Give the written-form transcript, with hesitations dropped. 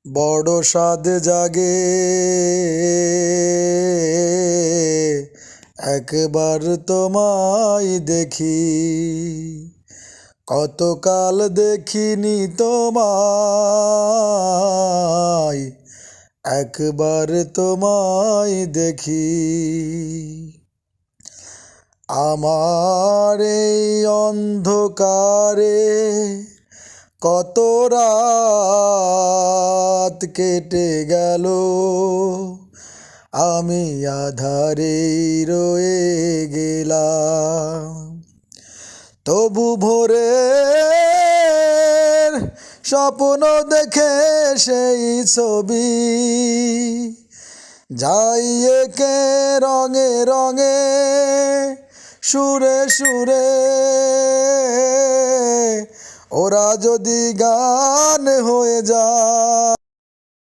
বড় সাধ জাগে একবার তোমায় দেখি, কতকাল দেখিনি তোমায়, একবার তোমায় দেখি। আমার এই অন্ধকারে কত রাত কেটে গেল, আমি আধারে রয়ে গেলাম। তবু ভোরের স্বপ্ন দেখে সেই ছবি যাই একে রঙে রঙে সুরে সুরে, ওরা যদি গান হয়ে যায়।